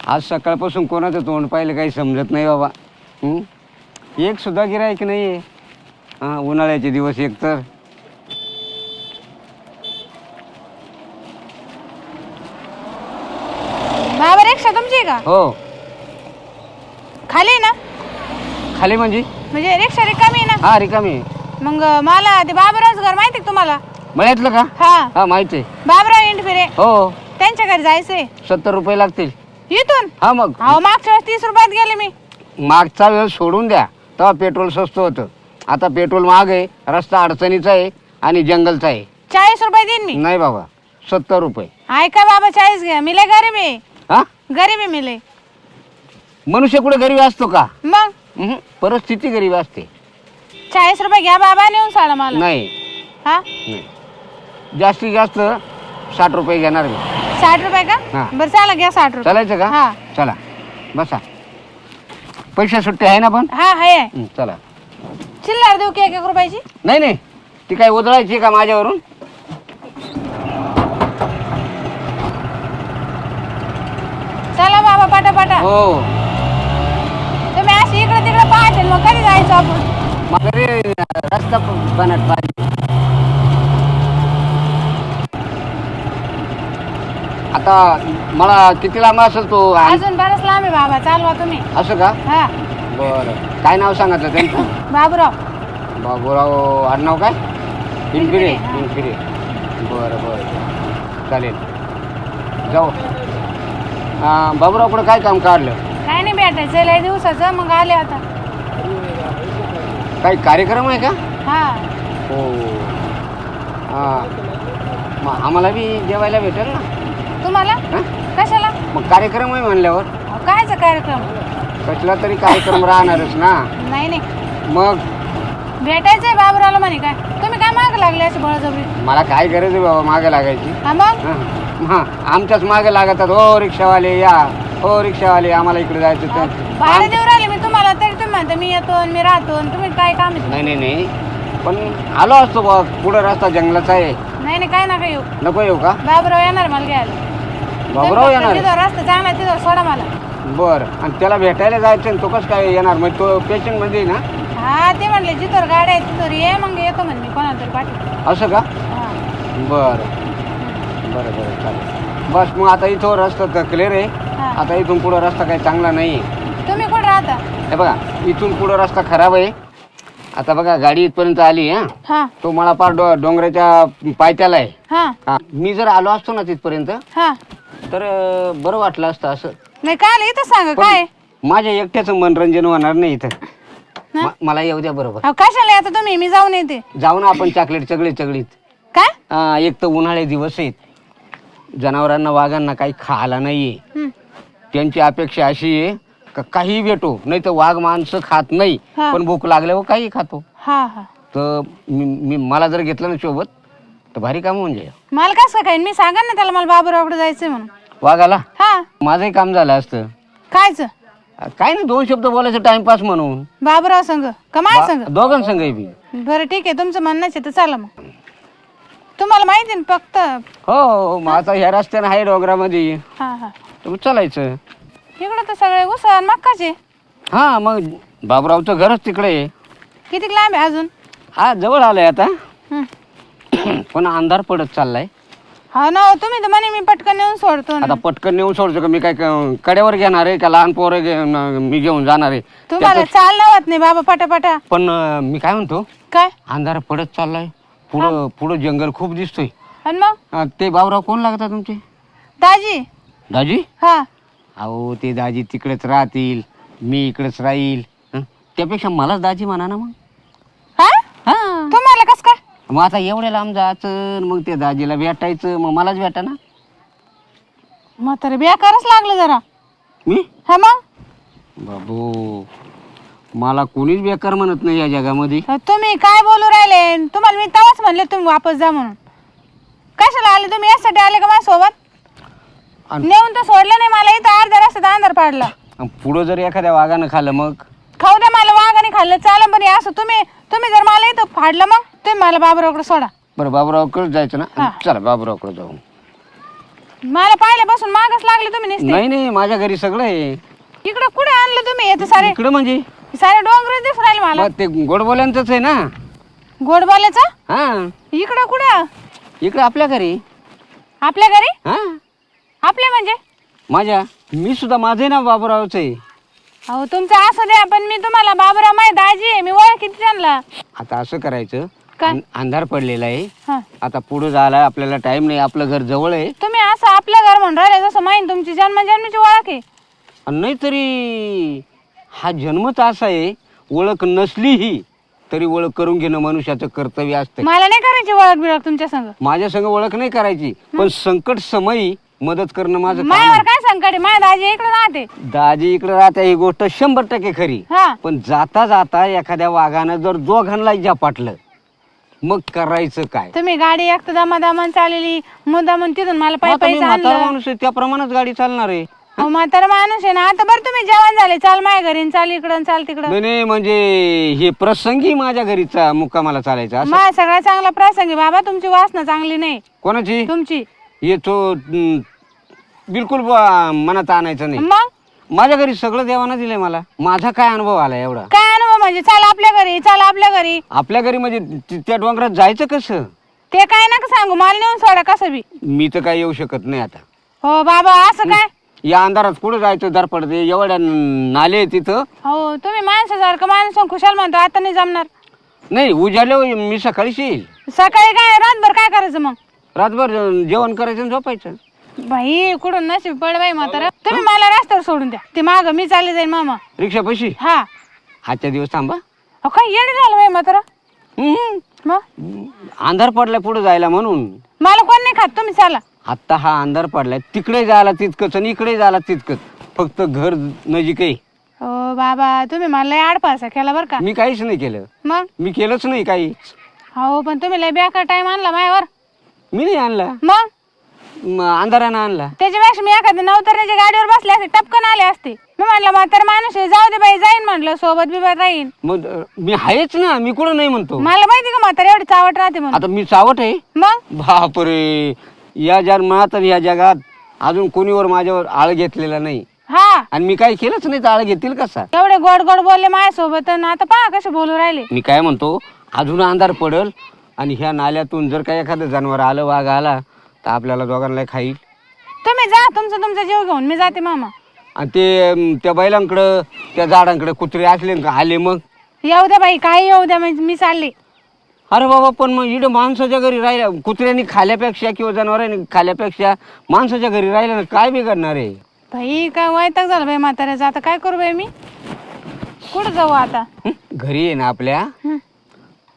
आज सकाळपासून कोणाचं तोंड पाहिलं काही समजत नाही बाबा. एक सुद्धा गिऱ्हाईक नाही आहे. हां, उन्हाळ्याचे दिवस एक तर. बाबा रिक्षा तुमची आहे का? हो. खाली आहे ना? खाली म्हणजे रिक्षा रिकामी आहे ना? हा, रिकामी आहे. मग मला ते बाबरावचं घर माहिती का तुम्हाला? मळ्यातलं का? हा हा, माहिती आहे. बाबराव इंटफिरे. हो. त्यांच्या घरी जायचंय. 70 रुपये लागतील. इथून? हा, मग अहो मागच्या वेळेस 30 रुपयात गेले मी. मागचा वेळ सोडून द्या, तेव्हा पेट्रोल स्वस्त होतं. आता पेट्रोल महाग आहे, रस्ता अडचणीचा आहे आणि जंगलचा आहे. 40 रुपये देईन मी. नाही बाबा, 70 रुपये. ऐका बाबा 40 घ्या. मी लय गरीब आहे. हा, गरीब आहे मी लय. मनुष्य कुठे गरीब असतो का? मग परिस्थिती गरीब असते. 40 रुपये घ्या बाबा, नेऊन सोडा मला. नाही हा, नाही, जास्तीत जास्त 60 रुपये घेणार मी. 60 रुपये हा. का? बरं चला घ्या 60 रुपये. चालायचं का? हा चला बसा. पैसे सुट्टे आहे ना पण? हा आहे. चला. चिल्लर देऊ की 1 रुपयाची? नाही नाही, ती काय उधळायची का माझ्यावरून? चला बाबा पटापटा. हो. तुम्ही अशी इकडे तिकडे पाहते मग कधी जायचं आपण? मग रे रस्ता बनत पाहिजे. आता मला किती लांब असेल तो? अजून बरंच लांब आहे बाबा, चालवा तुम्ही. असं का? हा. बरं, काय नाव सांगितलं त्यांचं? बाबूराव. बाबूराव आडनाव काय? इंफिरे. हा. इंफिरे. बरं बरं, चालेल, जाऊ. बाबूरावकडे काय काम काढलं? काय नाही भेटायचं लय दिवसाचं, मग आले आता. काही कार्यक्रम आहे का? हा. हो. हां, मग आम्हाला बी जेवायला भेटेल ना? तुम्हाला? हं? कशाला? मग कार्यक्रम आहे म्हणल्यावर अहो, कायचा कार्यक्रम? कसला तरी कार्यक्रम राहणारच ना. नाही नाही, मग भेटायचंय बाबूरावला म्हणे. काय तुम्ही काय माग लागले अशी बळजबरी? मला काय गरज आहे बाबा मागे लागायची? हा मग हां, आमच्याच मागे लागतात. हो रिक्षावाले या, हो रिक्षावाले, आम्हाला इकडे जायचं तर. भाडे देऊ राहिले मी तुम्हाला, तरी तुम्ही म्हणता मी येतो आणि मी राहतो आणि तुम्ही काय काम आहे? नाही नाही नाही, पण आलो असतो बघ. पुढं रस्ता जंगलाचा आहे. नाही नाही, काय नका येऊ. नको येऊ का? बाबूराव येणार मला घ्यायला. बाबूराव येणार? तिथं रस्ता चांगला आहे, तिथं सोडा मला. बरं, आणि त्याला भेटायला जायचं आणि तो कसं काय येणार? मग तो पेशंट मध्ये ना? हा, ते म्हणले जिथं गाड्या आहेत तिथं ये, मग येतो म्हणे मी कोणाला तरी पाठी. असं का? हा. बरं बरं बरं, चालेल. बस मग आता इथं रस्ता तर क्लिअर आहे. हा. आता इथून पुढं रस्ता काही चांगला नाही आहे. तुम्ही कुठं राहता? हे बघा, इथून पुढं रस्ता खराब आहे. आता बघा गाडी इथपर्यंत आली. हा तो मला पार डोंगराच्या पायथ्याला आहे. हा मी जर आलो असतो ना तिथपर्यंत हा. तर बरं वाटलं असतं. असं नाही काय इथं सांगा पण काय? माझ्या एकट्याचं मनोरंजन होणार नाही इथं. मला येऊ द्या बरोबर. अहो, कशाला आता तुम्ही? मी जाऊन येते. जाऊ ना आपण चॉकलेट चगळीत. काय? एक तर उन्हाळे दिवस आहेत, जनावरांना वाघांना काही खायला नाहीये. त्यांची अपेक्षा अशी आहे का काही भेटो, नाही तर वाघ माणसं खात नाही, हा. पण भूक लागल्यावर काही खातो. हा हा. तर मला जर घेतलं ना सोबत तर भारी काम होऊन जाईल. मला कसं काय? मी सांगा ना त्याला मला बाबूरावकडे जायचंय म्हणून. वाघाला हा. माझंही काम झालं असतं. कायच? काय नाही, 2 शब्द बोलायचं टाइमपास म्हणून. बाबूराव संघ का माझ्या संघ? दोघांसंग बी. बरं ठीक आहे, तुमचं म्हणणंच आहे तर चला मग. तुम्हाला माहिती ना फक्त. हो, मग आता ह्या रस्त्यानं आहे डोंगरामध्ये, हा हा. तर मग चालायचं. इकडं तर सगळे उसाण मक्काचे. हा, मग बाबूरावचं घरच तिकडे आहे. किती लांब आहे अजून? हा, जवळ आलंय आता. हं. पण अंधार पडत चाललाय. हा ना, तुम्ही तर म्हणे मी पटकन नेऊन सोडतो ना. आता पटकन नेऊन सोडतो का? मी काय कड्यावर घेणार आहे का? लहान पोरं मी घेऊन जाणार आहे? तुम्हाला चालणं होत नाही बाबा पटापटा. पण मी काय म्हणतो, काय? अंधार पडत चाललाय. पुढं जंगल खूप दिसतोय. आणि मग? ते बाबूराव कोण लागतात तुमचे? दाजी. दाजी? हा. अहो, ते दाजी तिकडेच राहतील, मी इकडेच राहील. त्यापेक्षा मलाच दाजी म्हणा ना मग. हा? हा, तुम्हाला कस काय? मग आता एवढ्या लांब जायचं, मग त्या दाजीला भेटायचं, मग मलाच भेटा ना. म्हातारे बेकारच लागलं जरा. मी? हा मग? बाबू, मला कोणीच बेकार म्हणत नाही या जगामध्ये. तुम्ही काय बोलू राहिले? तुम्हाला मी तेव्हाच म्हणले तुम्ही वापस जा म्हणून. कशाला आले तुम्ही? यासाठी आले का माझ्यासोबत? नेऊन तर सोडलं नाही मला इथं, अर्ध्या रस्त्यात अंधार पाडला. पुढं जर एखाद्या वाघानं खाल्लं मग? खाऊ द्या मला, वाघाने खाल्लं चालेल, पण असं तुम्ही जर मला इथं फाडलं मग तुम्ही मला बाबूरावकडे सोडा. बरं, बाबूरावकडे जायचं ना? चला बाबूरावकडे जाऊ. मला पाहिल्यापासून मागच लागले तुम्ही नुसते. नाही नाही, माझ्या घरी सगळं आहे. इकडं कुठे आणलं तुम्ही? येते सारे इकडं म्हणजे सारे डोंगर दिसून राहिले मला. मग ते गोडबोल्यांचंच आहे ना. गोड बोलायचं हा, इकडं कुठं? इकडं आपल्या घरी. आपल्या घरी? हा, आपल्या म्हणजे? माझ्या मी सुद्धा माझे ना बाबूरावच आहे. अहो तुमचं असं द्या, पण मी तुम्हाला बाबूराव माहिती दाजी आहे, मी ओळखीत त्यांना. आता असं करायचं, काय? अंधार पडलेला आहे. हा. आता पुढे जायला आपल्याला टाइम नाही, आपलं घर जवळ आहे. तुम्ही असं आपलं घर म्हणून राहिले जसं माहीत तुमची जन्मजन्मीची ओळख आहे. नाही तरी हा जन्मच असा आहे, ओळख नसलीही तरी ओळख करून घेणं मनुष्याचं कर्तव्य असतं. मला नाही करायची ओळख बिळख तुमच्या संग. माझ्या संग ओळख नाही करायची, पण संकट समयी मदत करणं माझं काम माझ्यावर आहे. काय संकट आहे? माझ्या दाजी इकडे राहते. दाजी इकडे राहते ही गोष्ट 100% खरी. हा. पण जाता जाता एखाद्या वाघानं जर दोघांना झपाटलं मग करायचं काय? तुम्ही गाडी एकटं दमादमान चाललेली मुद्दामून तिथून मला मग पायी आता मी पायी म्हातारा आणलं. माणूस आहे, त्याप्रमाणेच गाडी चालणार आहे. अहो म्हातारा माणूस आहे ना. आता बरं तुम्ही जेवण झाले, चाल माझ्या घरी, चाल इकडं चाल तिकडं. नाही नाही, म्हणजे हे प्रसंगी माझ्या घरीचा मुक्कामाला चालायचा असं. माझा सगळा चांगला प्रसंग आहे बाबा. तुमची वासना चांगली नाही. कोणाची? तुमची. येतो बिलकुल मनात आणायचं नाही. मग माझ्या घरी सगळं देवानं दिलंय मला. माझा काय अनुभव आला एवढा? काय अनुभव म्हणजे? चाल आपल्या घरी, चाल आपल्या घरी. आपल्या घरी म्हणजे त्या डोंगरात जायचं कसं? ते काय नका सांगू, मला नेऊन सोडा कसं बी. मी तर काय येऊ शकत नाही आता. हो बाबा, असं काय? या अंधारात पुढे जायचं दर पडते, एवढ्या नाले आहे तिथं. हो तुम्ही माणसासारखं माणसं खुशाल म्हणतो, आता नाही जमणार. नाही उजाले मी सकाळीच येईल. सकाळी काय रातभर काय करायचं मग? रातभर जेवण करायचं आणि झोपायचं. बाई कुठून नशीब पड बाई म्हातारा. तुम्ही मला रस्त्यावर सोडून द्या, ते माग मी चालले जाईल मामा. रिक्षा पैशी हा. आजच्या दिवस थांबा. अहो काय येडे झालं बाई म्हातारा. हम्म. मग अंधार पडलाय पुढे जायला म्हणून. मला कोण नाही खात, तुम्ही चाला. आता हा अंधार पडलाय, तिकडे जायला तितकंच आणि इकडे जायला तितकंच, फक्त घर नजीक आहे. हो बाबा, तुम्ही मला लय आडपासा केला बरं का. मी काहीच नाही केलं. मग मी केलंच नाही काही. हो पण तुम्ही लय बेकार टाइम आणला माझ्यावर. मी नाही आणला, मग अंधारानं आणला. त्याच्यापेक्षा मी एखाद्या नवतरण्याच्या गाडीवर बसले असते, टपकन आले असते. मी म्हणलं म्हातारा माणूस आहे, जाऊ दे बाई, जाईन म्हणलं, सोबत बिबत राहीन. मग मी आहेच ना, मी कुठं नाही म्हणतो. मला माहिती का म्हातारा एवढी चावट राहते म्हणून. आता मी चावट आहे? मग बापरे, या जन्मात आणि या जगात अजून कोणीवर माझ्यावर आळ घेतलेला नाही. हा. आणि मी काही केलंच नाही तर आळ घेतील कसा? एवढे गोड गोड बोलले माझ्यासोबत, आणि आता पहा कसे बोलू राहिले. मी काय म्हणतो, अजून अंधार पडल आणि ह्या नाल्यातून जर काही एखादं जनावर आलं, वाघ आला, तर आपल्याला दोघांना खाईल. तुम्ही जा, तुमचा जीव घेऊन मी जाते मामा. आणि ते त्या बैलांकडं, त्या झाडांकडे कुत्रे असले का आले मग? येऊ द्या बाई, काही येऊ द्या, मी चालले. अरे बाबा, पण मग इकडे माणसाच्या घरी राहिल्या, कुत्र्यांनी खाल्यापेक्षा किंवा जनावरांनी खाल्यापेक्षा माणसाच्या घरी राहिल्या ना, काय बिघडणार आहे? बाई काय वैताग झालं बाई म्हाताऱ्याचं. आता काय करू बाई मी? कुठं जाऊ आता? घरी आहे ना आपल्या हं,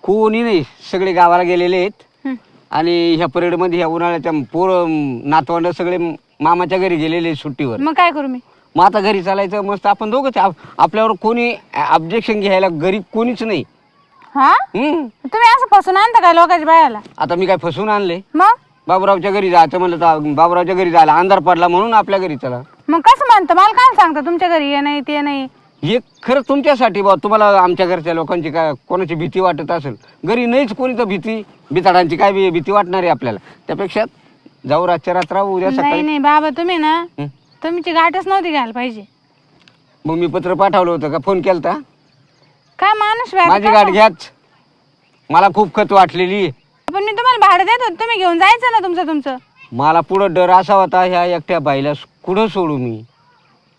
कोणी नाही, सगळे गावाला गेलेले आहेत. हं. आणि ह्या परेडमध्ये ह्या उन्हाळ्याच्या पोरं नातवंड सगळे मामाच्या घरी गेलेले आहेत सुट्टीवर. मग काय करू मी? मग आता घरी चालायचं मस्त, आपण दोघंच. आपल्यावर कोणी ऑब्जेक्शन घ्यायला घरी कोणीच नाही. हा. तुम्ही असं फसून आणता काय लोकांच्या बायाला? आता मी काय फसून आणले? मग बाबूरावच्या घरी जायचं म्हणलं तर बाबूरावच्या घरी जायला अंधार पडला म्हणून आपल्या घरी चला. मग कसं म्हणतं? मला काय सांगता तुमच्या घरी ये नाही ते नाही? हे खरं तुमच्यासाठी बा, तुम्हाला आमच्या घरच्या लोकांची काय कोणाची भीती वाटत असेल, घरी नाहीच कोणी, तर बिताडांची काय भीती वाटणार आहे आपल्याला? त्यापेक्षा जाऊ रातच्या रात राहू, उद्या नाही सकाळी. नाही बाबा, तुम्ही ना हं. तुमची गाठच नव्हती घ्यायला पाहिजे. मग मी पत्र पाठवलं होतं का, फोन केलता? काय माणूस व्याज माझी का? गाठ घ्याच, मला खूप खत वाटलेली. पण मी तुम्हाला भाडं देत होते, तुम्ही घेऊन जायचं ना तुमचं. मला पुढं डर असा होता, ह्या एकट्या बाईला कुठं सोडू मी?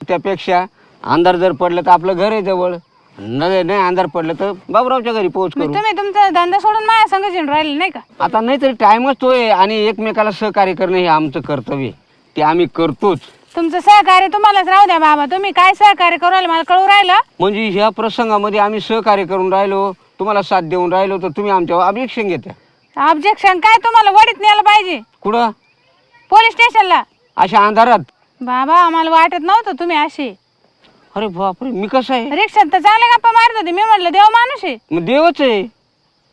त्यापेक्षा अंधार जर पडलं तर आपलं घर आहे जवळ, नाही अंधार पडलं तर बाबूरावच्या घरी पोहोच करू. तुम्ही तुमचा धंदा सोडून माझ्या संग येऊन राहिले नाही का? आता नाही तरी टाइमच तो आहे, आणि एकमेकाला सहकार्य करणं हे आमचं कर्तव्य आहे, ते आम्ही करतोच. तुमचं सहकार्य तुम्हालाच राहू द्या बाबा. तुम्ही काय सहकार्य करू राहिले मला कळू राहिलं. म्हणजे ह्या प्रसंगामध्ये आम्ही सहकार्य करून राहिलो, तुम्हाला साथ देऊन राहिलो, तर तुम्ही आमच्यावर ऑब्जेक्शन घेता. ऑब्जेक्शन काय? तुम्हाला वडीत न्यायला पाहिजे कुठं? पोलीस स्टेशनला. अशा अंधारात? बाबा आम्हाला वाटत नव्हतं तुम्ही असे. अरे बापरे, मी कसं आहे? रिक्षात तर चांगले गप्पा मारत होते. मी म्हटलं देव माणूस आहे. मग देवच आहे.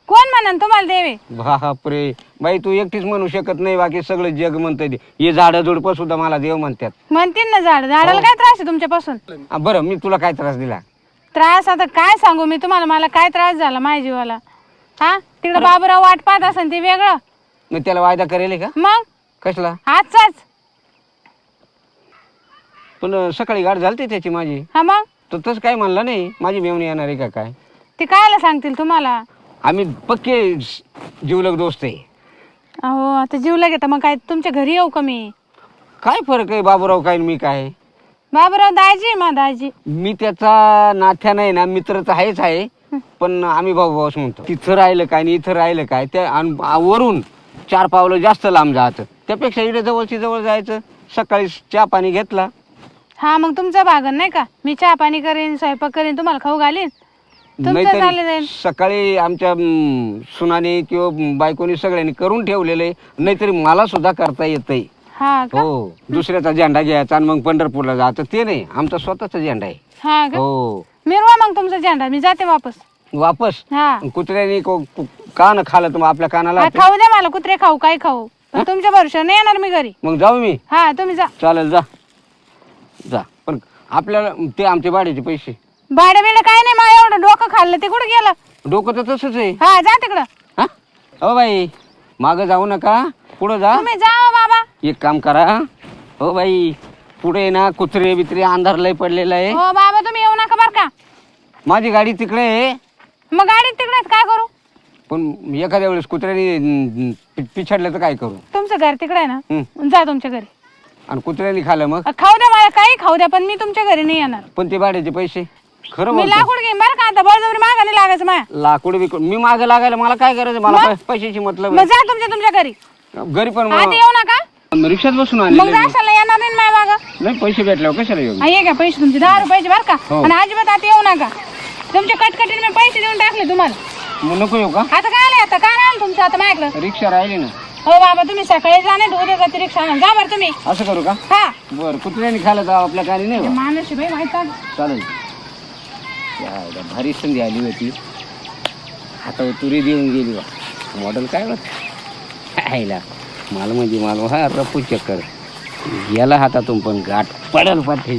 कोण म्हणन तुम्हाला देवे? बापरे बाई, तू एकटीच म्हणू शकत नाही, बाकी सगळं जग म्हणतंय. हे झाडं झुडपं सुद्धा मला देव म्हणतात. म्हणतील ना झाडाला काय त्रास आहे तुमच्यापासून? बरं, मी तुला काय त्रास दिला? त्रास आता काय सांगू मी तुम्हाला, मला काय त्रास झाला माझ्या जीवाला. हा, तिकडे बाबूराव वाट पाहत असेल ते वेगळं. मग त्याला वायदा करेल का? मग कसला? आजचाच पण सकाळी गाठ झालती त्याची माझी, हा मग तर तसं काय म्हणलं नाही माझी मेवणी येणार आहे का काय. ते कायला सांगतील तुम्हाला. आम्ही पक्के जीवलग दोस्त आहे. अहो आता जीवला घेता मग काय तुमच्या घरी येऊ का मी. काय फरक आहे बाबूराव काय आणि मी काय. बाबूराव दाजी मा दाजी. मी त्याचा नात्या नाही ना, मित्र तर आहेच आहे, पण आम्ही भाऊ भाऊच म्हणतो. तिथं राहिलं काय आणि इथं राहिलं काय, त्या वरून 4 पावलं जास्त लांब जायचं, त्यापेक्षा इकडे जवळची जवळ जायचं. सकाळी चहा पाणी घेतला. हा मग तुमचा भागन नाही का, मी चहा पाणी करेन स्वयंपाक करेन तुम्हाला खाऊ घालीन, तुमचं झालं नाहीतरी जाईल. सकाळी आमच्या सुनाने किंवा बायकोनी सगळ्यांनी करून ठेवलेलं आहे, नाहीतरी मला सुद्धा करता येतंय. हा का. हो, दुसऱ्याचा झेंडा घ्यायचा आणि मग पंढरपूरला जायचं ते नाही, आमचा स्वतःचा झेंडा आहे. हा का. हो. मिरवा मग तुमचा झेंडा, मी जाते वापस. वापस हा कुत्र्याने कान खाल्लं तर मग आपल्या कानाला हा, खाऊ द्या मला, कुत्रे खाऊ काय खाऊ, पण तुमच्या भरोशावर नाही येणार मी घरी. मग जाऊ मी. हा तुम्ही जा. चालेल, जा जा, पण आपल्याला ते आमचे भाड्याचे पैसे. भाडं बिडं काय नाही, मला एवढं डोकं खाल्लं ते कुठं गेलं. डोकं तर तसंच आहे. हा जा तिकडं. हा हो बाई, मागं जाऊ नका, पुढं जा. तुम्ही जा हो बाबा. एक काम करा हो बाई, पुढे ना कुत्रे बित्रे अंधार लय पडलेला आहे. हो बाबा तुम्ही येऊ नका बर का. माझी गाडी तिकडे आहे, मग गाडीत तिकडेच काय करू. पण एखाद्या वेळेस कुत्र्याने पिछाडलं तर काय करू. तुमचं घर तिकडे आहे ना, हं. जा तुमच्या घरी. आणि कुत्र्याने खाल्लं मग. खाऊ द्या मला, काही खाऊ द्या, पण मी तुमच्या घरी नाही येणार. पण ते भाड्याचे पैसे खरं मी बोलतो. लाकूड घेईन बरं का, आता बळजबरी मागा नाही लागायचं माया. लाकूड बिकूड मी मागं लागायला मला काय करायचं, मला पैशाची मतलब मग जा तुमच्या घरी. आहे. घरी पण आता येऊ नका. रिक्षात बसून मग आले जाशाला येणार नाही माय मागा. नाही, पैसे भेटल्यावर कशाला येऊ. हे घ्या पैसे तुमचे 10 रुपयाचे बरं का. हो. आणि अजिबात आता येऊ नका. तुमच्या कटकटीने मी पैसे देऊन टाकले तुम्हाला. मग नको येऊ का. आता काय आले, आता काय आलं तुमचं आता माझ्याकडं. रिक्षा राहिली ना. हो बाबा तुम्ही सकाळी जा नाही, उद्या जाते रिक्षा आणा. जा बरं तुम्ही. असं करू का. हा बरं, कुत्र्याने खाल्लं तर आपल्या काही नाही बा. माणूस बाई माहित आहे. चालेल. या भारी संधी आली होती, आता तुरी देऊन गेली बा. मॉडेल काय बघ आईला, मला म्हणजे मला हा रपू चक्कर गेला हातातून, पण गाठ पडेल पाठी.